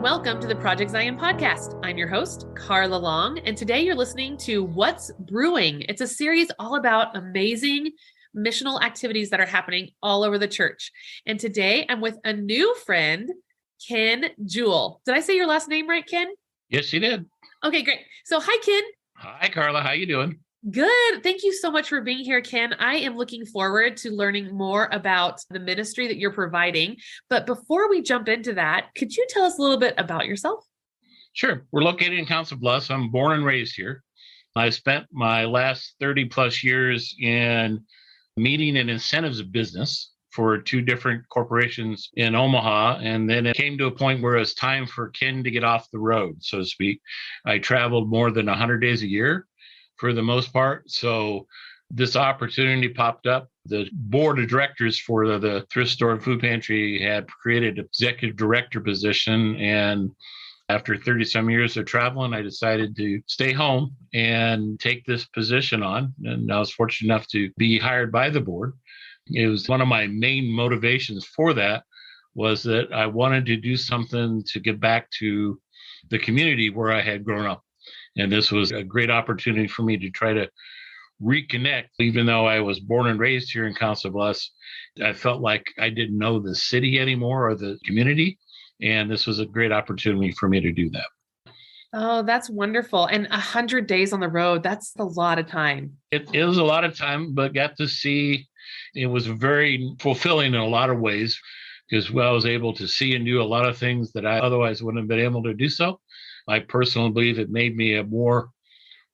welcome to the Project Zion podcast. I'm your host, Carla Long, and today you're listening to What's Brewing. It's a series all about amazing missional activities that are happening all over the church. And today I'm with a new friend, Ken Juel. Did I say your last name right, Ken? Yes, you did. Okay, great. So hi, Ken. Hi, Carla. How you doing? Good. Thank you so much for being here, Ken. I am looking forward to learning more about the ministry that you're providing. But before we jump into that, could you tell us a little bit about yourself? Sure. We're located in Council Bluffs. I'm born and raised here. I spent my last 30 plus years in meeting and incentives of business for two different corporations in Omaha. And then it came to a point where it was time for Ken to get off the road, so to speak. I traveled more than 100 days a year for the most part. So this opportunity popped up. The board of directors for the Thrift Store and Food Pantry had created an executive director position. And after 30 some years of traveling, I decided to stay home and take this position on. And I was fortunate enough to be hired by the board. It was one of my main motivations for that was that I wanted to do something to give back to the community where I had grown up. And this was a great opportunity for me to try to reconnect. Even though I was born and raised here in Council Bluffs, I felt like I didn't know the city anymore or the community. And this was a great opportunity for me to do that. Oh, that's wonderful. And 100 days on the road, that's a lot of time. It was a lot of time, but got to see, it was very fulfilling in a lot of ways because I was able to see and do a lot of things that I otherwise wouldn't have been able to do so. I personally believe it made me a more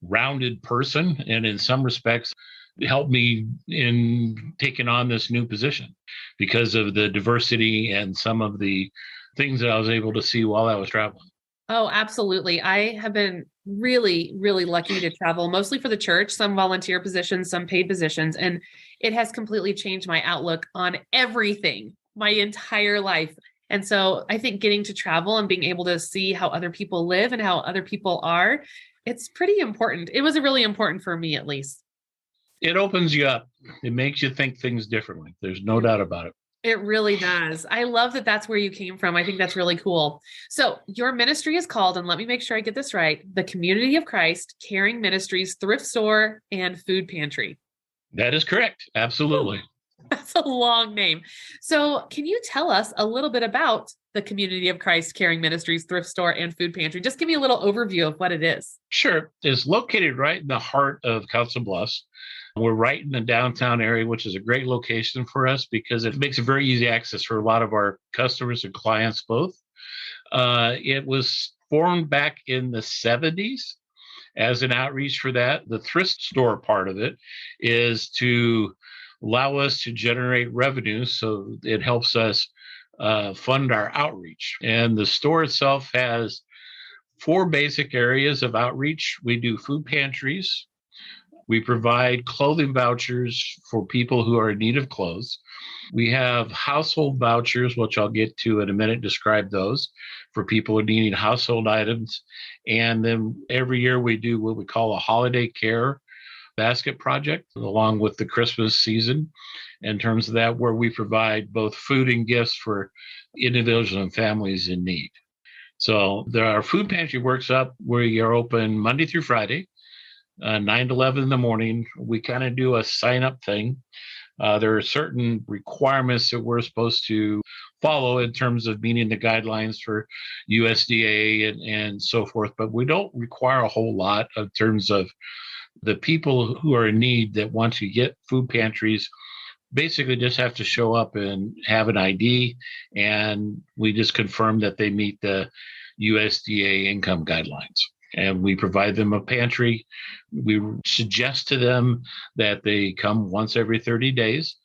rounded person, and in some respects, helped me in taking on this new position because of the diversity and some of the things that I was able to see while I was traveling. Oh, absolutely. I have been really, really lucky to travel mostly for the church, some volunteer positions, some paid positions, and it has completely changed my outlook on everything my entire life. And so I think getting to travel and being able to see how other people live and how other people are, it's pretty important. It was really important for me, at least. It opens you up. It makes you think things differently. There's no doubt about it. It really does. I love that that's where you came from. I think that's really cool. So your ministry is called, and let me make sure I get this right, the Community of Christ, Caring Ministries, Thrift Store, and Food Pantry. That is correct. Absolutely. That's a long name. So can you tell us a little bit about the Community of Christ, Caring Ministries, Thrift Store, and Food Pantry? Just give me a little overview of what it is. Sure. It's located right in the heart of Council Bluffs. We're right in the downtown area, which is a great location for us because it makes it very easy access for a lot of our customers and clients both. It was formed back in the 70s as an outreach for that. The thrift store part of it is to allow us to generate revenue, so it helps us fund our outreach. And the store itself has 4 basic areas of outreach. We do food pantries. We provide clothing vouchers for people who are in need of clothes. We have household vouchers, which I'll get to in a minute, describe those for people needing household items. And then every year we do what we call a holiday care basket project along with the Christmas season in terms of that, where we provide both food and gifts for individuals and families in need. So our food pantry works up where you're open Monday through Friday, 9 to 11 in the morning. We kind of do a sign up thing. There are certain requirements that we're supposed to follow in terms of meeting the guidelines for USDA and so forth, but we don't require a whole lot in terms of the people who are in need that want to get food pantries basically just have to show up and have an ID, and we just confirm that they meet the USDA income guidelines. And we provide them a pantry. We suggest to them that they come once every 30 days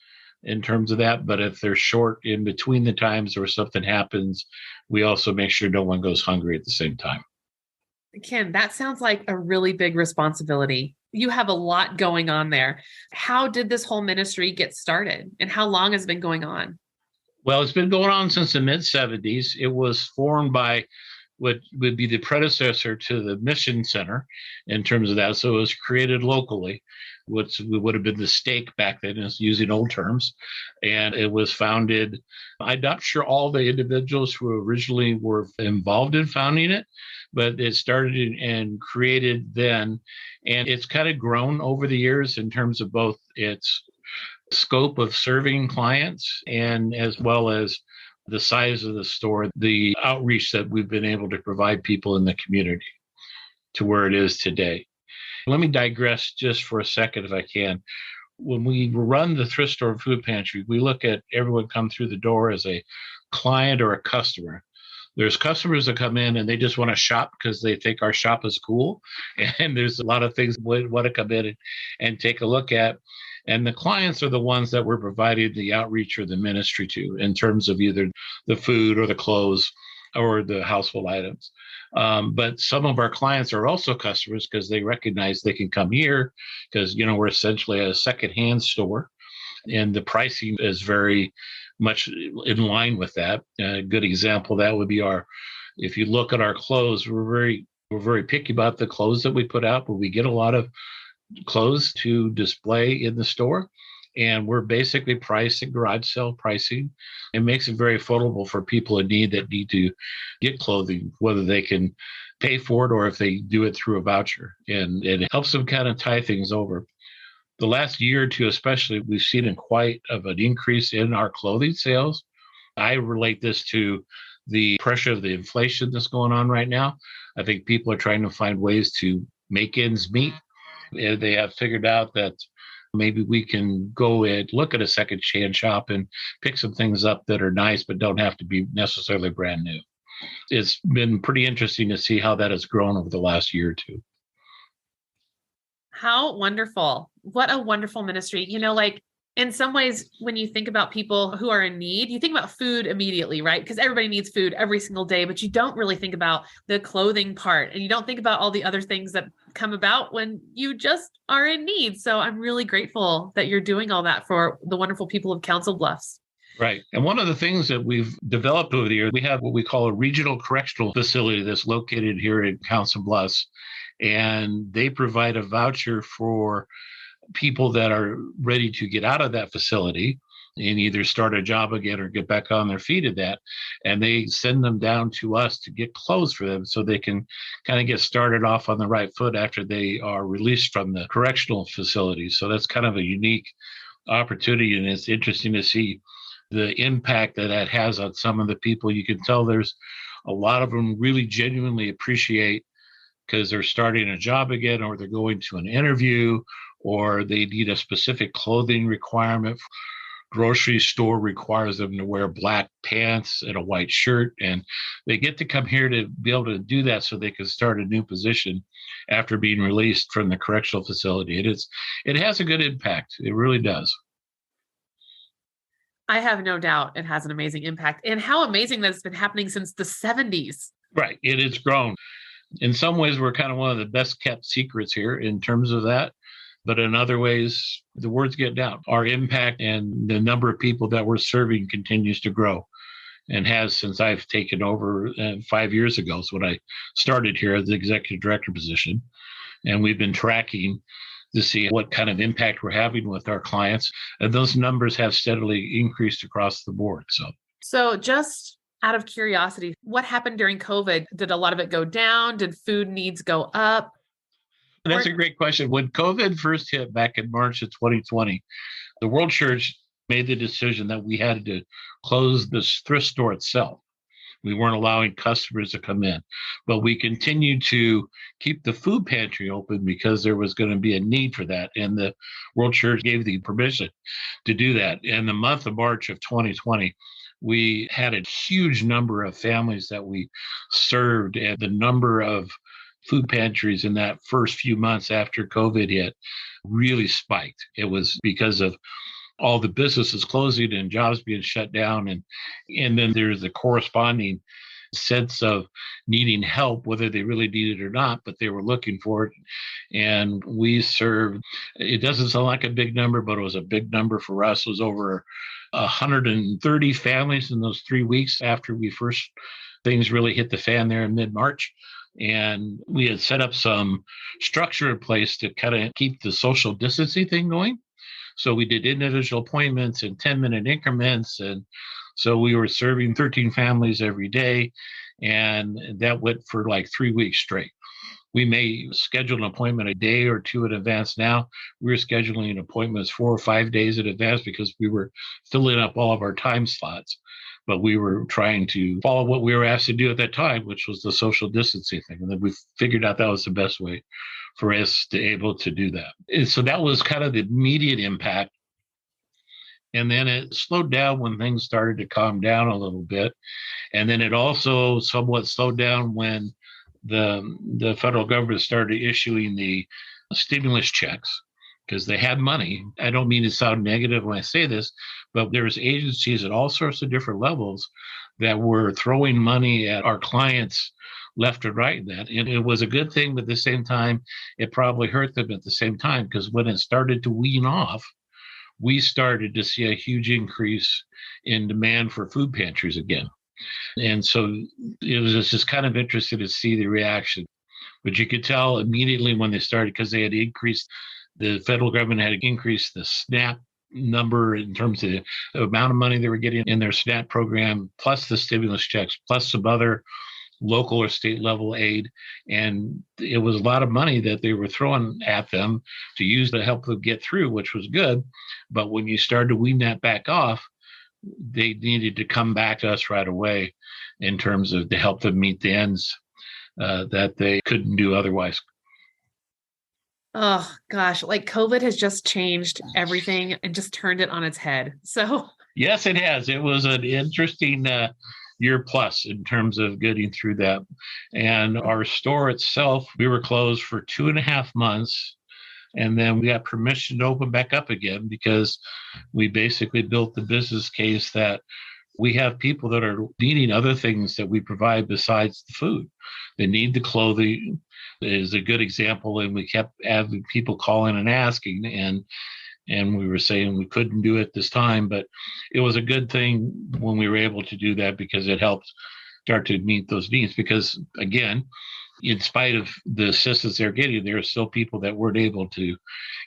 in terms of that. But if they're short in between the times or something happens, we also make sure no one goes hungry at the same time. Ken, that sounds like a really big responsibility. You have a lot going on there. How did this whole ministry get started, and how long has it been going on? Well, it's been going on since the mid-70s. It was formed by what would be the predecessor to the Mission Center in terms of that. So it was created locally. which would have been the stake back then, is using old terms. And it was founded, I'm not sure all the individuals who originally were involved in founding it, but it started and created then. And it's kind of grown over the years in terms of both its scope of serving clients and as well as the size of the store, the outreach that we've been able to provide people in the community to where it is today. Let me digress just for a second if I can. When we run the thrift store food pantry, we look at everyone come through the door as a client or a customer. There's customers that come in and they just want to shop because they think our shop is cool. And there's a lot of things we want to come in and take a look at. And the clients are the ones that we're providing the outreach or the ministry to in terms of either the food or the clothes or the household items. But some of our clients are also customers because they recognize they can come here because, we're essentially a secondhand store and the pricing is very much in line with that. A good example, that would be if you look at our clothes, we're very picky about the clothes that we put out, but we get a lot of clothes to display in the store. And we're basically priced at garage sale pricing. It makes it very affordable for people in need that need to get clothing, whether they can pay for it or if they do it through a voucher. And it helps them kind of tie things over. The last year or two, especially, we've seen quite of an increase in our clothing sales. I relate this to the pressure of the inflation that's going on right now. I think people are trying to find ways to make ends meet. And they have figured out that maybe we can go and look at a second-hand shop and pick some things up that are nice but don't have to be necessarily brand new. It's been pretty interesting to see how that has grown over the last year or two. How wonderful. What a wonderful ministry. In some ways, when you think about people who are in need, you think about food immediately, right? Because everybody needs food every single day, but you don't really think about the clothing part and you don't think about all the other things that come about when you just are in need. So I'm really grateful that you're doing all that for the wonderful people of Council Bluffs. Right. And one of the things that we've developed over the years, we have what we call a regional correctional facility that's located here in Council Bluffs. And they provide a voucher for people that are ready to get out of that facility and either start a job again or get back on their feet at that. And they send them down to us to get clothes for them so they can kind of get started off on the right foot after they are released from the correctional facility. So that's kind of a unique opportunity. And it's interesting to see the impact that has on some of the people. You can tell there's a lot of them really genuinely appreciate because they're starting a job again, or they're going to an interview, or they need a specific clothing requirement. Grocery store requires them to wear black pants and a white shirt, and they get to come here to be able to do that so they can start a new position after being released from the correctional facility. It has a good impact. It really does. I have no doubt it has an amazing impact. And how amazing that it's been happening since the 70s. Right. It has grown. In some ways, we're kind of one of the best kept secrets here in terms of that. But in other ways, the word's getting out. Our impact and the number of people that we're serving continues to grow and has since I've taken over 5 years ago. So when I started here as the executive director position, and we've been tracking to see what kind of impact we're having with our clients. And those numbers have steadily increased across the board. So just out of curiosity, what happened during COVID? Did a lot of it go down? Did food needs go up? That's a great question. When COVID first hit back in March of 2020, the World Church made the decision that we had to close the thrift store itself. We weren't allowing customers to come in, but we continued to keep the food pantry open because there was going to be a need for that. And the World Church gave the permission to do that. In the month of March of 2020, we had a huge number of families that we served, and the number of food pantries in that first few months after COVID hit really spiked. It was because of all the businesses closing and jobs being shut down. And then there's the corresponding sense of needing help, whether they really need it or not, but they were looking for it. And we served, it doesn't sound like a big number, but it was a big number for us. It was over 130 families in those 3 weeks after things really hit the fan there in mid-March. And we had set up some structure in place to kind of keep the social distancing thing going. So we did individual appointments in 10-minute increments. And so we were serving 13 families every day. And that went for like 3 weeks straight. We may schedule an appointment a day or two in advance now. We're scheduling appointments 4 or 5 days in advance because we were filling up all of our time slots. But we were trying to follow what we were asked to do at that time, which was the social distancing thing. And then we figured out that was the best way for us to able to do that. And so that was kind of the immediate impact. And then it slowed down when things started to calm down a little bit. And then it also somewhat slowed down when the federal government started issuing the stimulus checks because they had money. I don't mean to sound negative when I say this, but there's agencies at all sorts of different levels that were throwing money at our clients left and right. And it was a good thing, but at the same time, it probably hurt them at the same time because when it started to wean off, we started to see a huge increase in demand for food pantries again. And so it was just kind of interesting to see the reaction. But you could tell immediately when they started, because they had increased, the federal government had increased the SNAP number in terms of the amount of money they were getting in their SNAP program, plus the stimulus checks, plus some other local or state level aid. And it was a lot of money that they were throwing at them to use to help them get through, which was good. But when you started to wean that back off, they needed to come back to us right away in terms of to help them meet the ends that they couldn't do otherwise. Oh gosh, like COVID has just changed everything and just turned it on its head. So yes, it has. It was an interesting year plus in terms of getting through that. And our store itself, we were closed for 2.5 months. And then we got permission to open back up again because we basically built the business case that we have people that are needing other things that we provide besides the food. They need the clothing is a good example. And we kept having people calling and asking. And we were saying we couldn't do it this time, but it was a good thing when we were able to do that because it helped start to meet those needs. Because again, in spite of the assistance they're getting, there are still people that weren't able to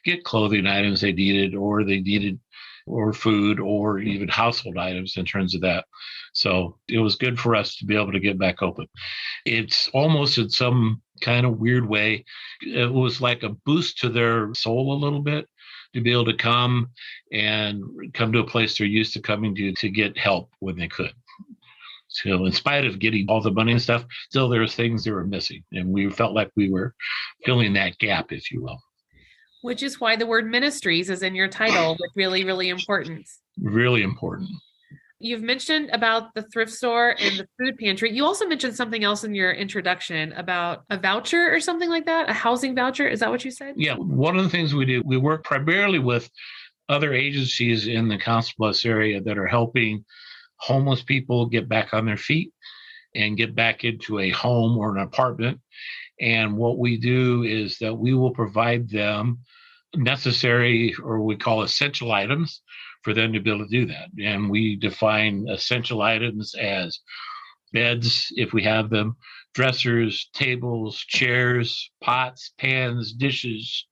get clothing items they needed, or food, or even household items in terms of that. So it was good for us to be able to get back open. It's almost in some kind of weird way, it was like a boost to their soul a little bit to be able to come to a place they're used to coming to get help when they could. So in spite of getting all the money and stuff, still there was things they were missing. And we felt like we were filling that gap, if you will. which is why the word ministries is in your title, which really, really important. Really important. You've mentioned about the thrift store and the food pantry. You also mentioned something else in your introduction about a voucher or something like that, a housing voucher. Is that what you said? Yeah. One of the things we do, we work primarily with other agencies in the Council Bluffs area that are helping homeless people get back on their feet and get back into a home or an apartment. And what we do is that we will provide them necessary, or we call essential items, for them to be able to do that. And we define essential items as beds, if we have them, dressers, tables, chairs, pots, pans, dishes,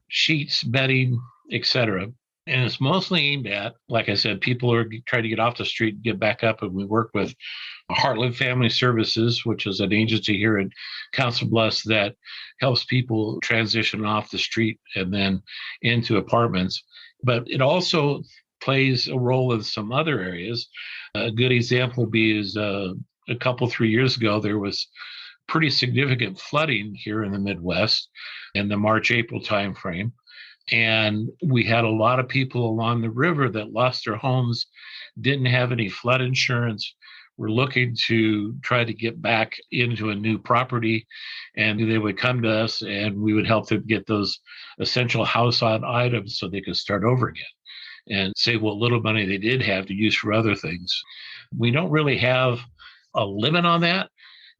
sheets, bedding, etc. And it's mostly aimed at, like I said, people are trying to get off the street and get back up. And we work with Heartland Family Services, which is an agency here in Council Bluffs that helps people transition off the street and then into apartments. But it also plays a role in some other areas. A good example is a couple, 3 years ago, there was pretty significant flooding here in the Midwest in the March, April timeframe. And we had a lot of people along the river that lost their homes, didn't have any flood insurance, were looking to try to get back into a new property. And they would come to us and we would help them get those essential household items so they could start over again and save what little money they did have to use for other things. We don't really have a limit on that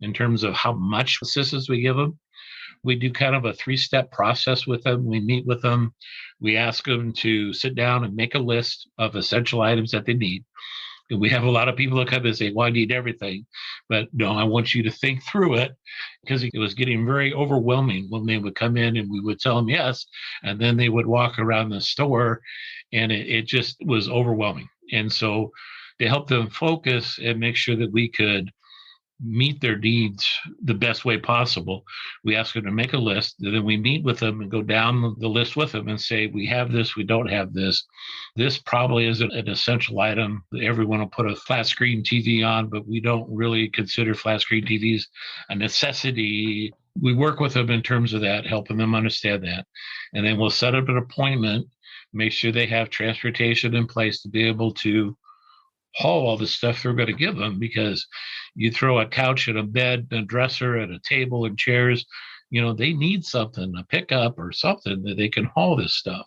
in terms of how much assistance we give them. We do kind of a 3-step process with them. We meet with them. We ask them to sit down and make a list of essential items that they need. We have a lot of people that come and say, well, I need everything. But no, I want you to think through it, because it was getting very overwhelming when they would come in and we would tell them yes. And then they would walk around the store and it just was overwhelming. And so to help them focus and make sure that we could meet their needs the best way possible, we ask them to make a list, and then we meet with them and go down the list with them and say, we have this, we don't have this. This probably isn't an essential item. Everyone will put a flat screen TV on, but we don't really consider flat screen TVs a necessity. We work with them in terms of that, helping them understand that. And then we'll set up an appointment, make sure they have transportation in place to be able to haul all the stuff they're going to give them, because you throw a couch and a bed and a dresser and a table and chairs, they need something, a pickup or something that they can haul this stuff.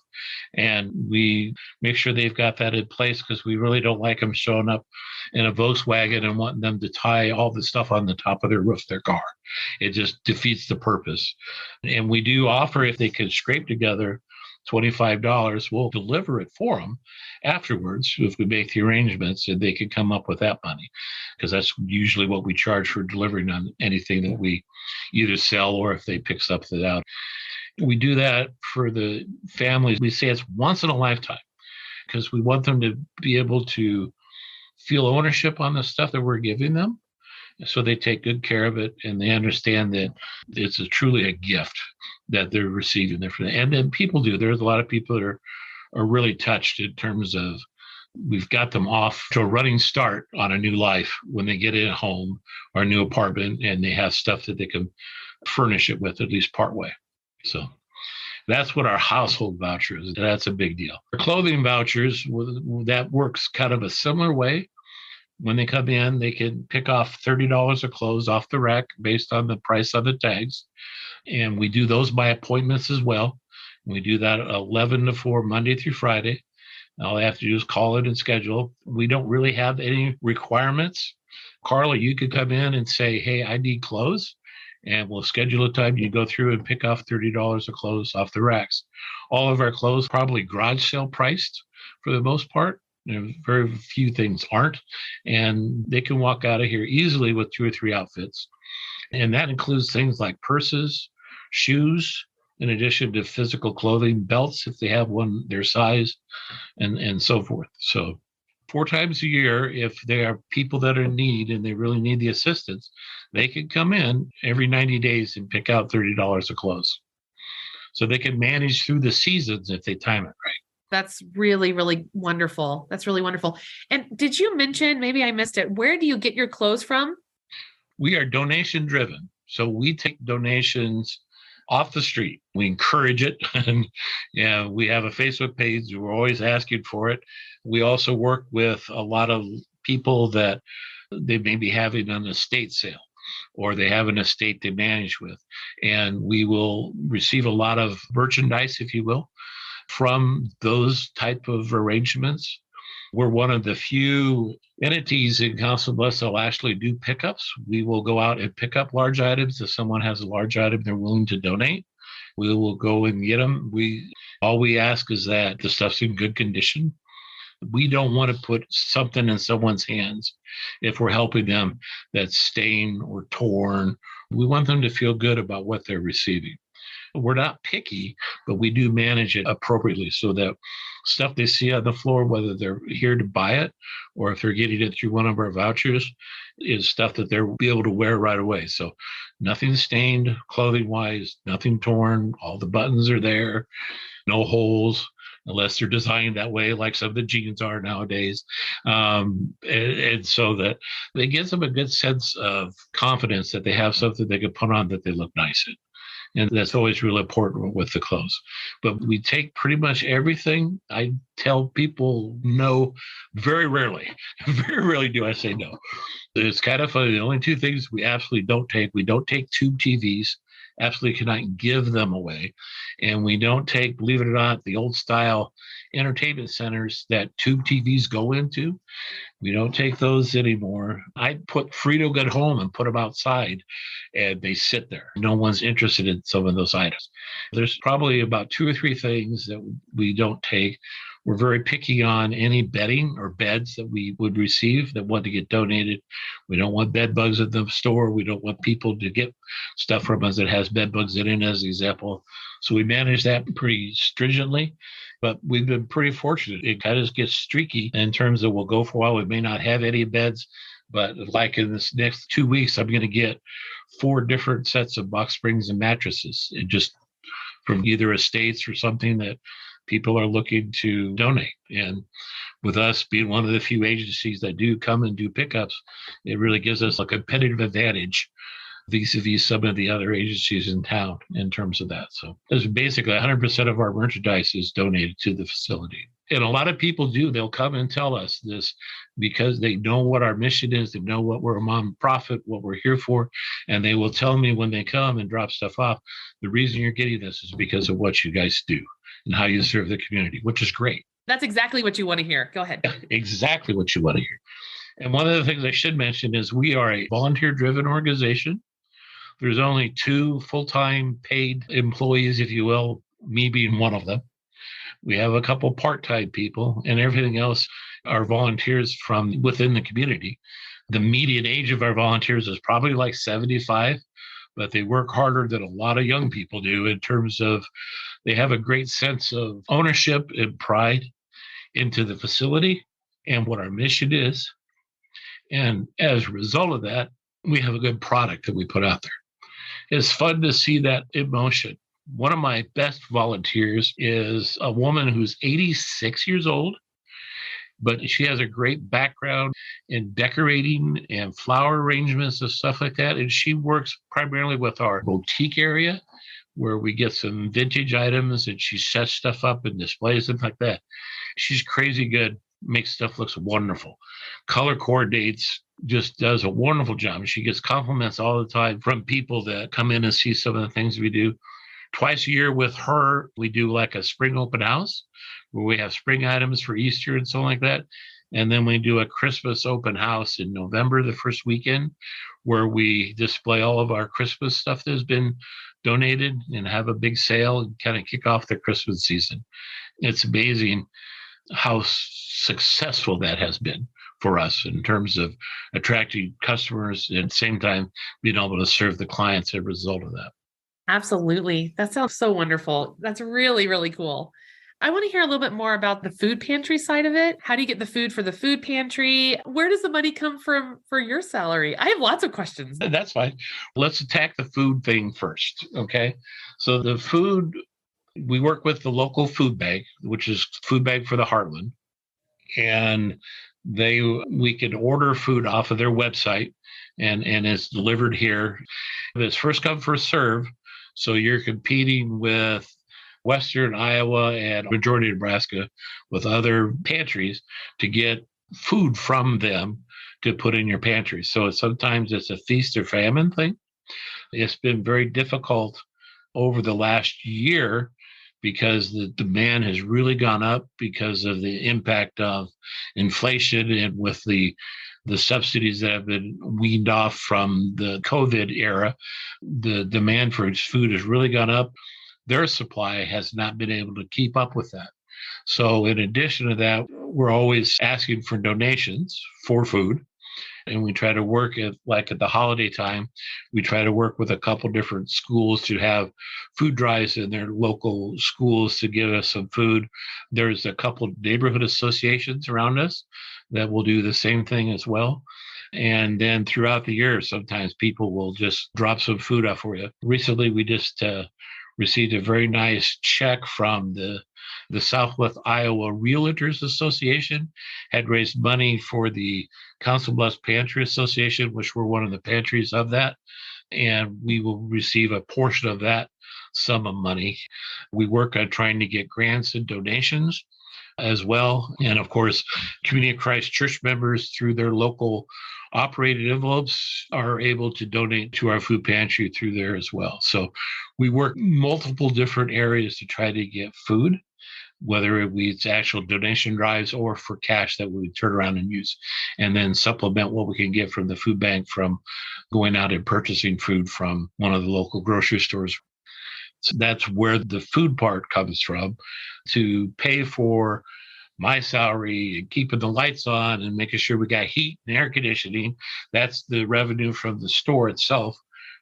And we make sure they've got that in place, because we really don't like them showing up in a Volkswagen and wanting them to tie all the stuff on the top of their roof of their car. It just defeats the purpose. And we do offer, if they can scrape together $25, we'll deliver it for them afterwards if we make the arrangements, and they can come up with that money, because that's usually what we charge for delivering on anything that we either sell or if they pick something out. We do that for the families. We say it's once in a lifetime, because we want them to be able to feel ownership on the stuff that we're giving them, so they take good care of it and they understand that it's truly a gift that they're receiving there. And then people do. There's a lot of people that are really touched in terms of, we've got them off to a running start on a new life when they get in a home or a new apartment, and they have stuff that they can furnish it with, at least partway. So that's what our household voucher is. That's a big deal. Our clothing vouchers, that works kind of a similar way. When they come in, they can pick off $30 of clothes off the rack based on the price on the tags. And we do those by appointments as well. We do that 11 to 4, Monday through Friday. All they have to do is call it and schedule. We don't really have any requirements. Carla, you could come in and say, hey, I need clothes, and we'll schedule a time. You go through and pick off $30 of clothes off the racks. All of our clothes probably garage sale priced for the most part. Very few things aren't, and they can walk out of here easily with 2 or 3 outfits. And that includes things like purses, shoes, in addition to physical clothing, belts if they have one their size, and so forth. So 4 times a year, if there are people that are in need and they really need the assistance, they can come in every 90 days and pick out $30 of clothes. So they can manage through the seasons if they time it right. That's really, really wonderful. That's really wonderful. And did you mention, maybe I missed it, where do you get your clothes from? We are donation driven. So we take donations off the street. We encourage it. And we have a Facebook page. We're always asking for it. We also work with a lot of people that they may be having an estate sale, or they have an estate they manage with. And we will receive a lot of merchandise, if you will, from those type of arrangements. We're one of the few entities in Council Bluffs that will actually do pickups. We will go out and pick up large items. If someone has a large item they're willing to donate, we will go and get them. All we ask is that the stuff's in good condition. We don't want to put something in someone's hands if we're helping them that's stained or torn. We want them to feel good about what they're receiving. We're not picky, but we do manage it appropriately so that stuff they see on the floor, whether they're here to buy it or if they're getting it through one of our vouchers, is stuff that they'll be able to wear right away. So nothing stained clothing-wise, nothing torn. All the buttons are there, no holes, unless they're designed that way, like some of the jeans are nowadays. And so that it gives them a good sense of confidence that they have something they can put on that they look nice in. And that's always really important with the clothes. But we take pretty much everything. I tell people no very rarely. Very rarely do I say no. It's kind of funny. The only 2 things we absolutely don't take, we don't take tube TVs. Absolutely cannot give them away. And we don't take, believe it or not, the old style entertainment centers that tube TVs go into. We don't take those anymore. I put Frito Good Home and put them outside, and they sit there. No one's interested in some of those items. There's probably about 2 or 3 things that we don't take. We're very picky on any bedding or beds that we would receive that want to get donated. We don't want bed bugs at the store. We don't want people to get stuff from us that has bed bugs in it, as an example. So we manage that pretty stringently, but we've been pretty fortunate. It kind of gets streaky in terms of we'll go for a while. We may not have any beds, but like in this next 2 weeks, I'm going to get 4 different sets of box springs and mattresses, and just from either estates or something that people are looking to donate. And with us being one of the few agencies that do come and do pickups, it really gives us a competitive advantage vis-a-vis some of the other agencies in town in terms of that. So there's basically 100% of our merchandise is donated to the facility. And a lot of people do. They'll come and tell us this because they know what our mission is. They know what we're a nonprofit, what we're here for. And they will tell me when they come and drop stuff off, the reason you're getting this is because of what you guys do and how you serve the community, which is great. That's exactly what you want to hear. Go ahead. Exactly what you want to hear. And one of the things I should mention is we are a volunteer-driven organization. There's only 2 full-time paid employees, if you will, me being one of them. We have a couple part-time people, and everything else are volunteers from within the community. The median age of our volunteers is probably like 75, but they work harder than a lot of young people do in terms of they have a great sense of ownership and pride into the facility and what our mission is. And as a result of that, we have a good product that we put out there. It's fun to see that emotion. One of my best volunteers is a woman who's 86 years old, but she has a great background in decorating and flower arrangements and stuff like that. And she works primarily with our boutique area where we get some vintage items and she sets stuff up and displays them like that. She's crazy good, makes stuff looks wonderful. Color coordinates, just does a wonderful job. She gets compliments all the time from people that come in and see some of the things we do. Twice a year with her, we do like a spring open house where we have spring items for Easter and something like that. And then we do a Christmas open house in November, the first weekend, where we display all of our Christmas stuff that has been donated and have a big sale and kind of kick off the Christmas season. It's amazing how successful that has been for us in terms of attracting customers and at the same time being able to serve the clients as a result of that. Absolutely. That sounds so wonderful. That's really, really cool. I want to hear a little bit more about the food pantry side of it. How do you get the food for the food pantry? Where does the money come from for your salary? I have lots of questions. That's fine. Let's attack the food thing first. Okay. So the food, we work with the local food bank, which is Food Bank for the Heartland. And we can order food off of their website and it's delivered here. It's first come, first serve. So you're competing with Western Iowa and majority of Nebraska with other pantries to get food from them to put in your pantry. So sometimes it's a feast or famine thing. It's been very difficult over the last year because the demand has really gone up because of the impact of inflation and with the subsidies that have been weaned off from the COVID era. The demand for food has really gone up. Their supply has not been able to keep up with that. So in addition to that, we're always asking for donations for food. And we try to work at the holiday time, we try to work with a couple different schools to have food drives in their local schools to give us some food. There's a couple neighborhood associations around us that will do the same thing as well. And then throughout the year, sometimes people will just drop some food off for you. Recently, we just received a very nice check from the Southwest Iowa Realtors Association, had raised money for the Council Bluffs Pantry Association, which we're one of the pantries of that. And we will receive a portion of that sum of money. We work on trying to get grants and donations as well. And of course, Community of Christ Church members through their local operated envelopes are able to donate to our food pantry through there as well. So we work multiple different areas to try to get food, whether it's actual donation drives or for cash that we turn around and use, and then supplement what we can get from the food bank from going out and purchasing food from one of the local grocery stores. So that's where the food part comes from, to pay for my salary and keeping the lights on and making sure we got heat and air conditioning. That's the revenue from the store itself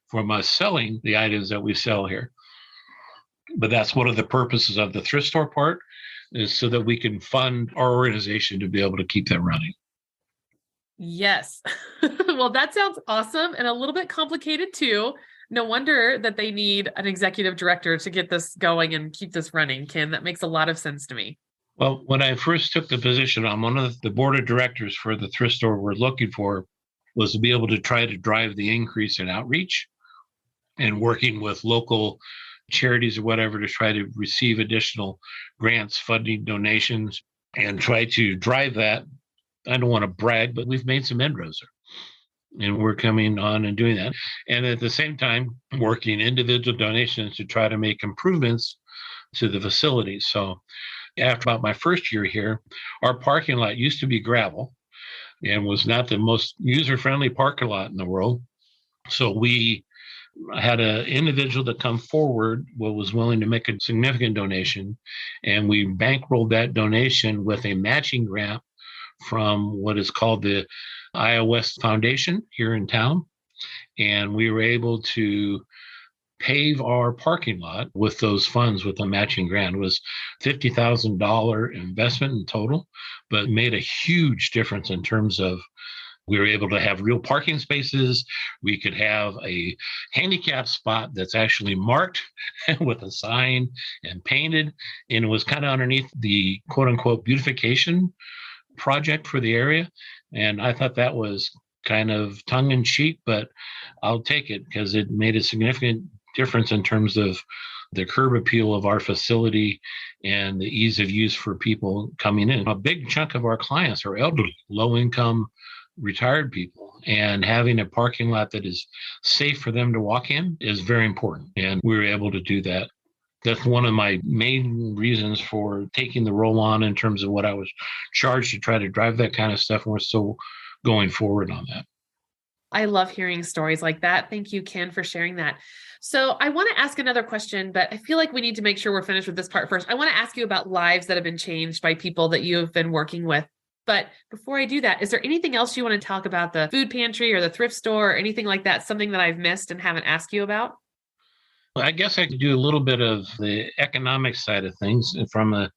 from us selling the items that we sell here. But that's one of the purposes of the thrift store part, is so that we can fund our organization to be able to keep that running. Yes. Well, that sounds awesome and a little bit complicated too. No wonder that they need an executive director to get this going and keep this running, Ken. That makes a lot of sense to me. Well, when I first took the position, I'm one of the board of directors for the thrift store we're looking for was to be able to try to drive the increase in outreach and working with local charities or whatever to try to receive additional grants, funding, donations, and try to drive that. I don't want to brag, but we've made some inroads there, and we're coming on and doing that. And at the same time, working individual donations to try to make improvements to the facilities. So after about my first year here, our parking lot used to be gravel and was not the most user-friendly parking lot in the world. So we had an individual to come forward what was willing to make a significant donation, and we bankrolled that donation with a matching grant from what is called the Iowa West Foundation here in town. And we were able to pave our parking lot with those funds with a matching grant. It was $50,000 investment in total, but made a huge difference in terms of we were able to have real parking spaces. We could have a handicap spot that's actually marked with a sign and painted. And it was kind of underneath the quote unquote beautification project for the area. And I thought that was kind of tongue in cheek, but I'll take it because it made a significant difference in terms of the curb appeal of our facility and the ease of use for people coming in. A big chunk of our clients are elderly, low income, retired people, and having a parking lot that is safe for them to walk in is very important. And we were able to do that. That's one of my main reasons for taking the role on in terms of what I was charged to try to drive that kind of stuff. And we're still going forward on that. I love hearing stories like that. Thank you, Ken, for sharing that. So I want to ask another question, but I feel like we need to make sure we're finished with this part first. I want to ask you about lives that have been changed by people that you have been working with. But before I do that, is there anything else you want to talk about the food pantry or the thrift store or anything like that, something that I've missed and haven't asked you about? I guess I could do a little bit of the economic side of things from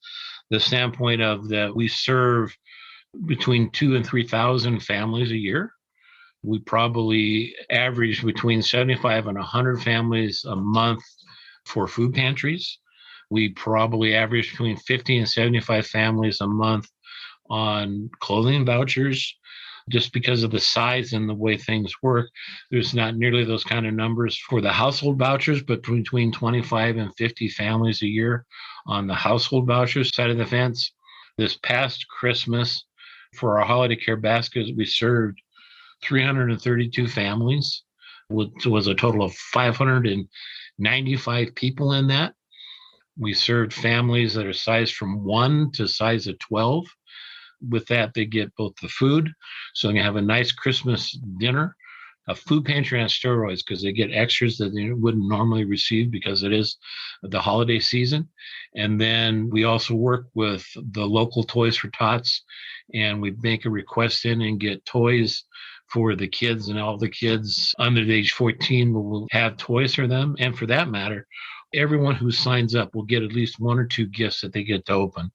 the standpoint of that we serve between 2,000 and 3,000 families a year. We probably average between 75 and 100 families a month for food pantries. We probably average between 50 and 75 families a month on clothing vouchers. Just because of the size and the way things work, there's not nearly those kind of numbers for the household vouchers, but between 25 and 50 families a year on the household vouchers side of the fence. This past Christmas, for our holiday care baskets, we served 332 families, which was a total of 595 people in that. We served families that are sized from 1 to size of 12. With that, they get both the food, so they can have a nice Christmas dinner, a food pantry on steroids because they get extras that they wouldn't normally receive because it is the holiday season. And then we also work with the local Toys for Tots, and we make a request in and get toys for the kids, and all the kids under the age 14 will have toys for them. And for that matter, everyone who signs up will get at least 1 or 2 gifts that they get to open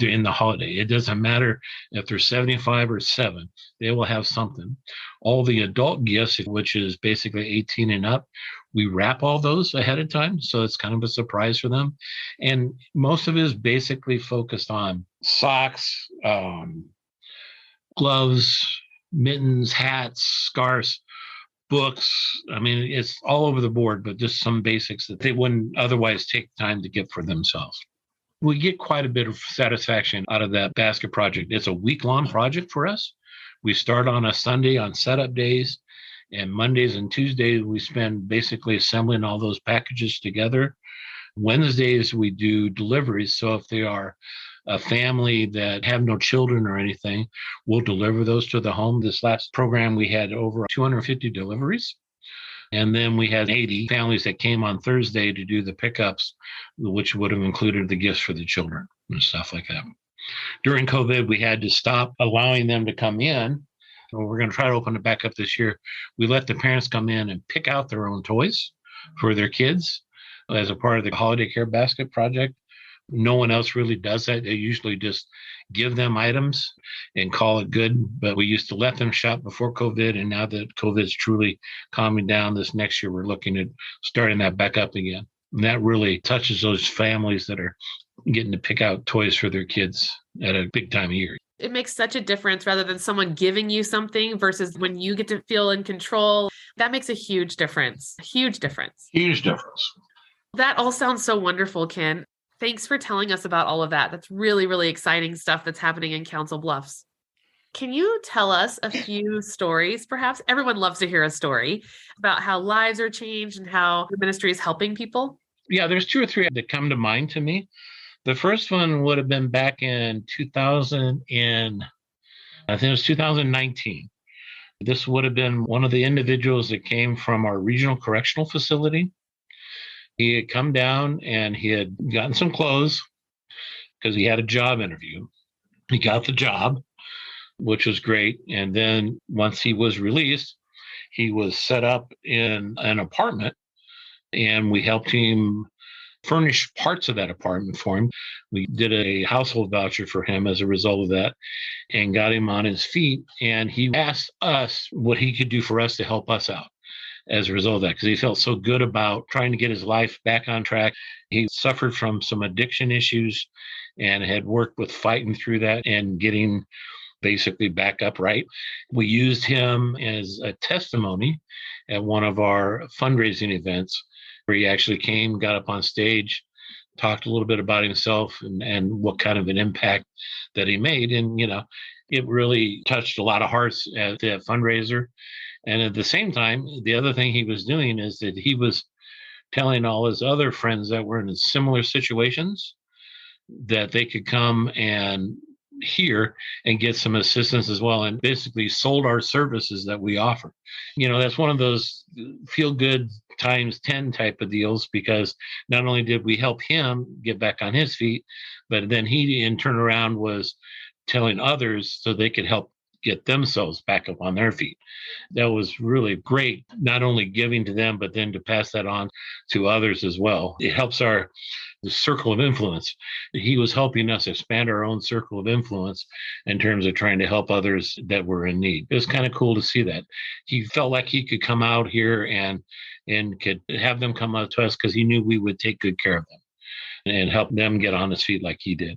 in the holiday. It doesn't matter if they're 75 or 7, they will have something. All the adult gifts, which is basically 18 and up, we wrap all those ahead of time. So it's kind of a surprise for them. And most of it is basically focused on socks, gloves, mittens, hats, scarves, books. I mean, it's all over the board, but just some basics that they wouldn't otherwise take time to get for themselves. We get quite a bit of satisfaction out of that basket project. It's a week-long project for us. We start on a Sunday on setup days, and Mondays and Tuesdays we spend basically assembling all those packages together. Wednesdays we do deliveries. So if they are a family that have no children or anything, we'll deliver those to the home. This last program, we had over 250 deliveries. And then we had 80 families that came on Thursday to do the pickups, which would have included the gifts for the children and stuff like that. During COVID, we had to stop allowing them to come in. We're going to try to open it back up this year. We let the parents come in and pick out their own toys for their kids as a part of the holiday care basket project. No one else really does that. They usually just give them items and call it good. But we used to let them shop before COVID. And now that COVID is truly calming down, this next year, we're looking at starting that back up again. And that really touches those families that are getting to pick out toys for their kids at a big time of year. It makes such a difference rather than someone giving you something versus when you get to feel in control. That makes a huge difference. Huge difference. Huge difference. That all sounds so wonderful, Ken. Thanks for telling us about all of that. That's really, really exciting stuff that's happening in Council Bluffs. Can you tell us a few stories, perhaps? Everyone loves to hear a story about how lives are changed and how the ministry is helping people. Yeah, there's 2 or 3 that come to mind to me. The first one would have been back in 2019. This would have been one of the individuals that came from our regional correctional facility. He had come down and he had gotten some clothes because he had a job interview. He got the job, which was great. And then once he was released, he was set up in an apartment and we helped him furnish parts of that apartment for him. We did a household voucher for him as a result of that and got him on his feet. And he asked us what he could do for us to help us out as a result of that, because he felt so good about trying to get his life back on track. He suffered from some addiction issues and had worked with fighting through that and getting basically back upright. We used him as a testimony at one of our fundraising events where he actually came, got up on stage, talked a little bit about himself and what kind of an impact that he made. And, it really touched a lot of hearts at that fundraiser. And at the same time, the other thing he was doing is that he was telling all his other friends that were in similar situations that they could come and hear and get some assistance as well, and basically sold our services that we offer. That's one of those feel good times 10 type of deals, because not only did we help him get back on his feet, but then he in turn around was telling others so they could help get themselves back up on their feet. That was really great, not only giving to them, but then to pass that on to others as well. It helps the circle of influence. He was helping us expand our own circle of influence in terms of trying to help others that were in need. It was kind of cool to see that. He felt like he could come out here and could have them come out to us because he knew we would take good care of them and help them get on his feet like he did.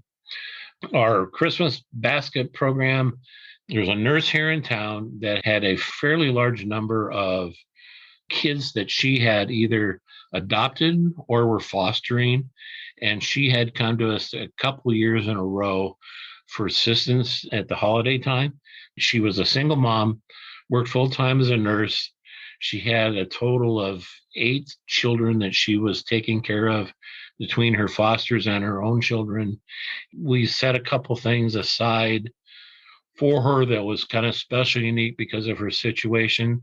Our Christmas basket program, there's a nurse here in town that had a fairly large number of kids that she had either adopted or were fostering. And she had come to us a couple of years in a row for assistance at the holiday time. She was a single mom, worked full time as a nurse. She had a total of 8 children that she was taking care of between her fosters and her own children. We set a couple things aside for her that was kind of special, unique because of her situation.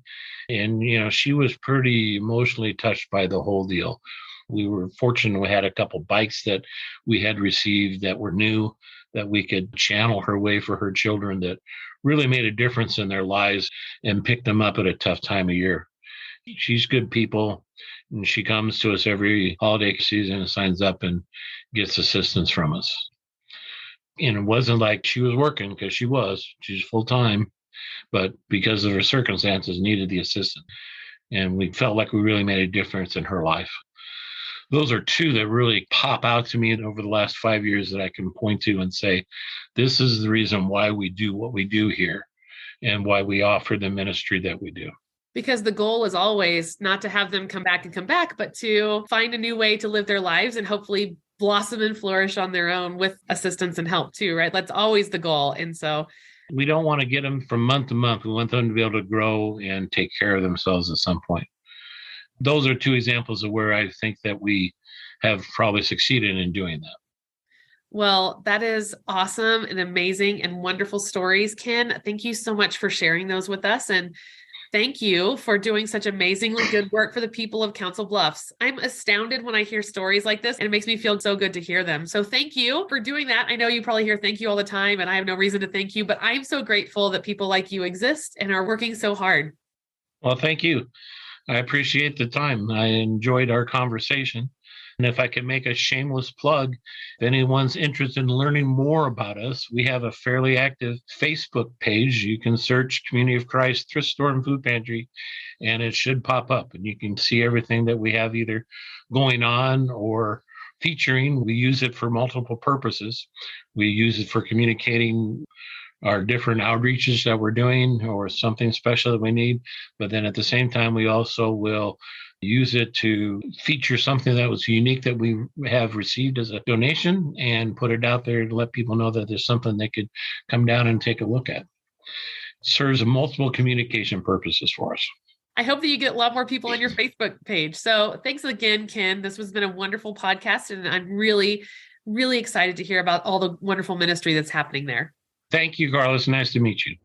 And, she was pretty emotionally touched by the whole deal. We were fortunate we had a couple bikes that we had received that were new, that we could channel her way for her children that really made a difference in their lives and picked them up at a tough time of year. She's good people, and she comes to us every holiday season and signs up and gets assistance from us. And it wasn't like she was working, because she's full time, but because of her circumstances needed the assistance. And we felt like we really made a difference in her life. Those are 2 that really pop out to me over the last 5 years that I can point to and say, this is the reason why we do what we do here and why we offer the ministry that we do. Because the goal is always not to have them come back, but to find a new way to live their lives and hopefully blossom and flourish on their own with assistance and help too, right? That's always the goal. And so we don't want to get them from month to month. We want them to be able to grow and take care of themselves at some point. Those are 2 examples of where I think that we have probably succeeded in doing that. Well, that is awesome and amazing and wonderful stories, Ken. Thank you so much for sharing those with us. And Thank you for doing such amazingly good work for the people of Council Bluffs. I'm astounded when I hear stories like this, and it makes me feel so good to hear them. So thank you for doing that. I know you probably hear thank you all the time, and I have no reason to thank you, but I'm so grateful that people like you exist and are working so hard. Well, thank you. I appreciate the time. I enjoyed our conversation. And if I could make a shameless plug, if anyone's interested in learning more about us, we have a fairly active Facebook page. You can search Community of Christ Thrift Store and Food Pantry, and it should pop up. And you can see everything that we have either going on or featuring. We use it for multiple purposes. We use it for communicating our different outreaches that we're doing or something special that we need. But then at the same time, we also will use it to feature something that was unique that we have received as a donation and put it out there to let people know that there's something they could come down and take a look at. It serves multiple communication purposes for us. I hope that you get a lot more people on your Facebook page. So thanks again, Ken. This has been a wonderful podcast, and I'm really, really excited to hear about all the wonderful ministry that's happening there. Thank you, Carla. It's nice to meet you.